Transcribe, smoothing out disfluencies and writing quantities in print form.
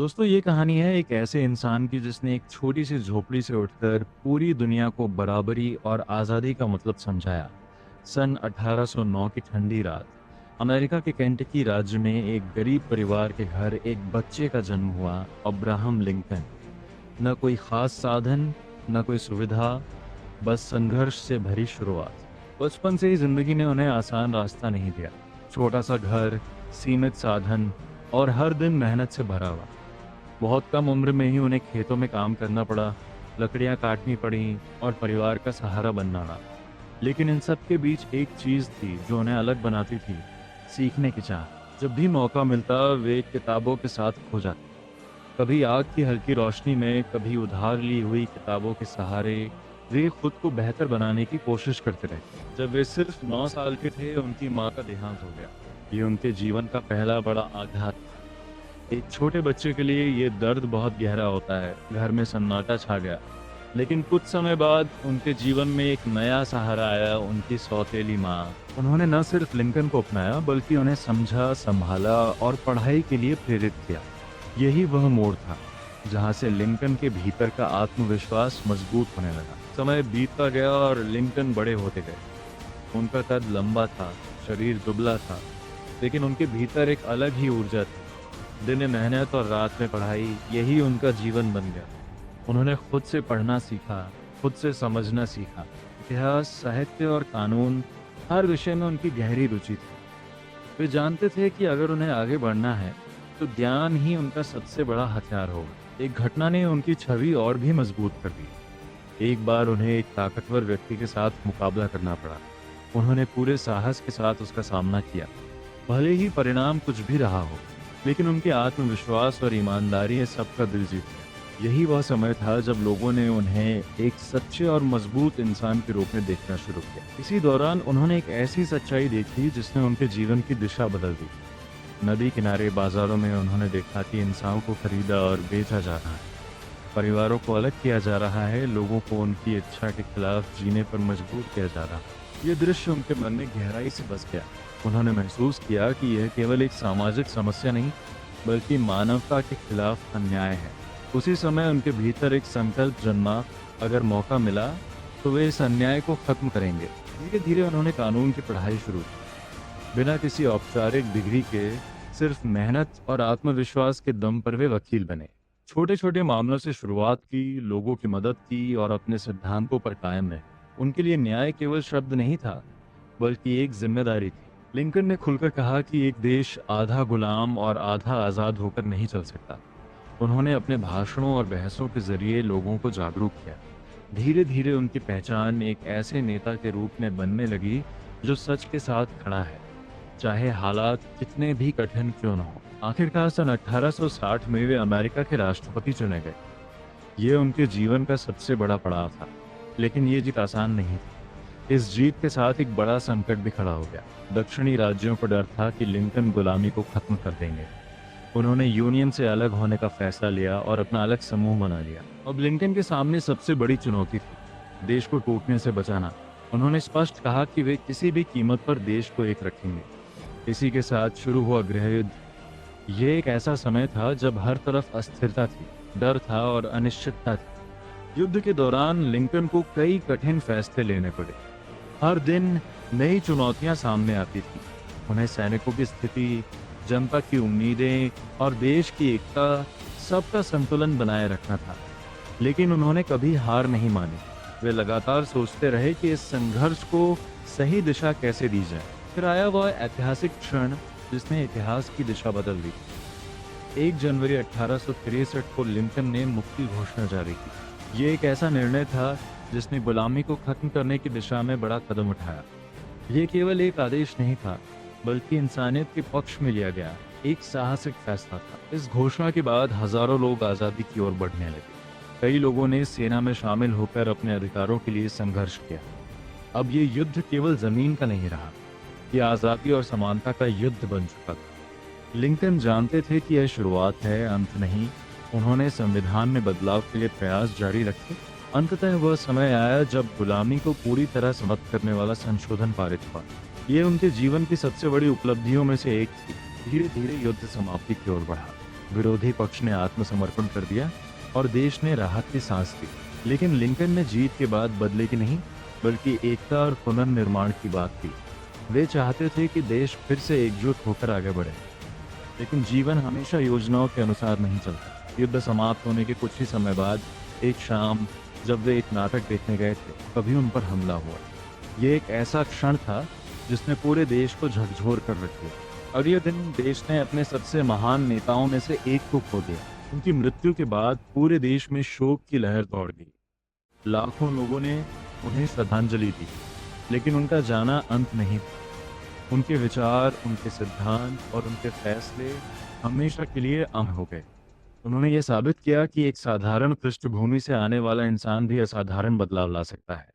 दोस्तों, ये कहानी है एक ऐसे इंसान की जिसने एक छोटी सी झोपड़ी से उठकर पूरी दुनिया को बराबरी और आज़ादी का मतलब समझाया। सन 1809 की ठंडी रात, अमेरिका के केंटकी राज्य में एक गरीब परिवार के घर एक बच्चे का जन्म हुआ, अब्राहम लिंकन। न कोई खास साधन, न कोई सुविधा, बस संघर्ष से भरी शुरुआत। बचपन से ही जिंदगी ने उन्हें आसान रास्ता नहीं दिया। छोटा सा घर, सीमित साधन और हर दिन मेहनत से भरा हुआ। बहुत कम उम्र में ही उन्हें खेतों में काम करना पड़ा, लकड़ियां काटनी पड़ी और परिवार का सहारा बनना रहा। लेकिन इन सब के बीच एक चीज़ थी जो उन्हें अलग बनाती थी, सीखने की चाह। जब भी मौका मिलता वे किताबों के साथ खो जाते। कभी आग की हल्की रोशनी में, कभी उधार ली हुई किताबों के सहारे वे खुद को बेहतर बनाने की कोशिश करते रहे। जब वे सिर्फ 9 साल के थे उनकी माँ का देहांत हो गया। ये उनके जीवन का पहला बड़ा आघात। एक छोटे बच्चे के लिए ये दर्द बहुत गहरा होता है। घर में सन्नाटा छा गया। लेकिन कुछ समय बाद उनके जीवन में एक नया सहारा आया, उनकी सौतेली माँ। उन्होंने न सिर्फ लिंकन को अपनाया बल्कि उन्हें समझा, संभाला और पढ़ाई के लिए प्रेरित किया। यही वह मोड़ था जहाँ से लिंकन के भीतर का आत्मविश्वास मजबूत होने लगा। समय बीतता गया और लिंकन बड़े होते गए। उनका कद लंबा था, शरीर दुबला था, लेकिन उनके भीतर एक अलग ही ऊर्जा थी। दिन में मेहनत और रात में पढ़ाई, यही उनका जीवन बन गया। उन्होंने खुद से पढ़ना सीखा, खुद से समझना सीखा। इतिहास, साहित्य और कानून, हर विषय में उनकी गहरी रुचि थी। वे जानते थे कि अगर उन्हें आगे बढ़ना है तो ज्ञान ही उनका सबसे बड़ा हथियार होगा। एक घटना ने उनकी छवि और भी मजबूत कर दी। एक बार उन्हें एक ताकतवर व्यक्ति के साथ मुकाबला करना पड़ा। उन्होंने पूरे साहस के साथ उसका सामना किया। भले ही परिणाम कुछ भी रहा हो, लेकिन उनके आत्मविश्वास और ईमानदारी ने सबका दिल जीत लिया। यही वह समय था जब लोगों ने उन्हें एक सच्चे और मजबूत इंसान के रूप में देखना शुरू किया। इसी दौरान उन्होंने एक ऐसी सच्चाई देखी जिसने उनके जीवन की दिशा बदल दी। नदी किनारे बाजारों में उन्होंने देखा कि इंसानों को खरीदा और बेचा जा रहा है, परिवारों को अलग किया जा रहा है, लोगों को उनकी इच्छा के खिलाफ जीने पर मजबूर किया जा रहा है। ये दृश्य उनके मन में गहराई से बस गया। उन्होंने महसूस किया कि यह केवल एक सामाजिक समस्या नहीं, बल्कि मानवता के खिलाफ अन्याय है। उसी समय उनके भीतर एक संकल्प जन्मा, अगर मौका मिला तो वे इस अन्याय को खत्म करेंगे। धीरे धीरे उन्होंने कानून की पढ़ाई शुरू की। बिना किसी औपचारिक डिग्री के, सिर्फ मेहनत और आत्मविश्वास के दम पर वे वकील बने। छोटे छोटे मामलों से शुरुआत की, लोगों की मदद की और अपने सिद्धांतों पर कायम रहे। उनके लिए न्याय केवल शब्द नहीं था, बल्कि एक जिम्मेदारी थी। लिंकन ने खुलकर कहा कि एक देश आधा गुलाम और आधा आज़ाद होकर नहीं चल सकता। उन्होंने अपने भाषणों और बहसों के जरिए लोगों को जागरूक किया। धीरे धीरे उनकी पहचान एक ऐसे नेता के रूप में बनने लगी जो सच के साथ खड़ा है, चाहे हालात कितने भी कठिन क्यों न हो। आखिरकार सन 1860 में वे अमेरिका के राष्ट्रपति चुने गए। ये उनके जीवन का सबसे बड़ा पड़ाव था, लेकिन ये जीत आसान नहीं थी। इस जीत के साथ एक बड़ा संकट भी खड़ा हो गया। दक्षिणी राज्यों को डर था कि लिंकन गुलामी को खत्म कर देंगे। उन्होंने यूनियन से अलग होने का फैसला लिया और अपना अलग समूह बना लिया। अब लिंकन के सामने सबसे बड़ी चुनौती थी देश को टूटने से बचाना। उन्होंने स्पष्ट कहा कि वे किसी भी कीमत पर देश को एक रखेंगे। इसी के साथ शुरू हुआ गृह युद्ध। ये एक ऐसा समय था जब हर तरफ अस्थिरता थी, डर था और अनिश्चितता थी। युद्ध के दौरान लिंकन को कई कठिन फैसले लेने पड़े। हर दिन नई चुनौतियां सामने आती थी। उन्हें सैनिकों की स्थिति, जनता की उम्मीदें और देश की एकता, सबका संतुलन बनाए रखना था। लेकिन उन्होंने कभी हार नहीं मानी। वे लगातार सोचते रहे कि इस संघर्ष को सही दिशा कैसे दी जाए। फिर आया वह ऐतिहासिक क्षण जिसने इतिहास की दिशा बदल दी। 1 जनवरी 1863 को लिंकन ने मुक्ति घोषणा जारी की। ये एक ऐसा निर्णय था जिसने गुलामी को खत्म करने की दिशा में बड़ा कदम उठाया। ये केवल एक आदेश नहीं था, बल्कि इंसानियत के पक्ष में लिया गया एक साहसिक फैसला था। इस घोषणा के बाद हजारों लोग आज़ादी की ओर बढ़ने लगे। कई लोगों ने सेना में शामिल होकर अपने अधिकारों के लिए संघर्ष किया। अब ये युद्ध केवल जमीन का नहीं रहा, यह आज़ादी और समानता का युद्ध बन चुका था। लिंकन जानते थे कि यह शुरुआत है, अंत नहीं। उन्होंने संविधान में बदलाव के लिए प्रयास जारी रखे। अंततः वह समय आया जब गुलामी को पूरी तरह समाप्त करने वाला संशोधन पारित हुआ। ये उनके जीवन की सबसे बड़ी उपलब्धियों में से एक थी। धीरे धीरे युद्ध समाप्ति की ओर बढ़ा। विरोधी पक्ष ने आत्मसमर्पण कर दिया और देश ने राहत की सांस ली। लेकिन लिंकन ने जीत के बाद बदले की नहीं, बल्कि एकता और पुनर्निर्माण की बात की। वे चाहते थे कि देश फिर से एकजुट होकर आगे बढ़े। लेकिन जीवन हमेशा योजनाओं के अनुसार नहीं चलता। युद्ध समाप्त होने के कुछ ही समय बाद एक शाम जब वे एक नाटक देखने गए थे, तभी उन पर हमला हुआ। ये एक ऐसा क्षण था जिसने पूरे देश को झकझोर कर रख दिया। और ये दिन देश ने अपने सबसे महान नेताओं में से एक को खो दिया। उनकी मृत्यु के बाद पूरे देश में शोक की लहर दौड़ गई। लाखों लोगों ने उन्हें श्रद्धांजलि दी, लेकिन उनका जाना अंत नहीं था। उनके विचार, उनके सिद्धांत और उनके फैसले हमेशा के लिए अमर हो गए। उन्होंने ये साबित किया कि एक साधारण पृष्ठभूमि से आने वाला इंसान भी असाधारण बदलाव ला सकता है।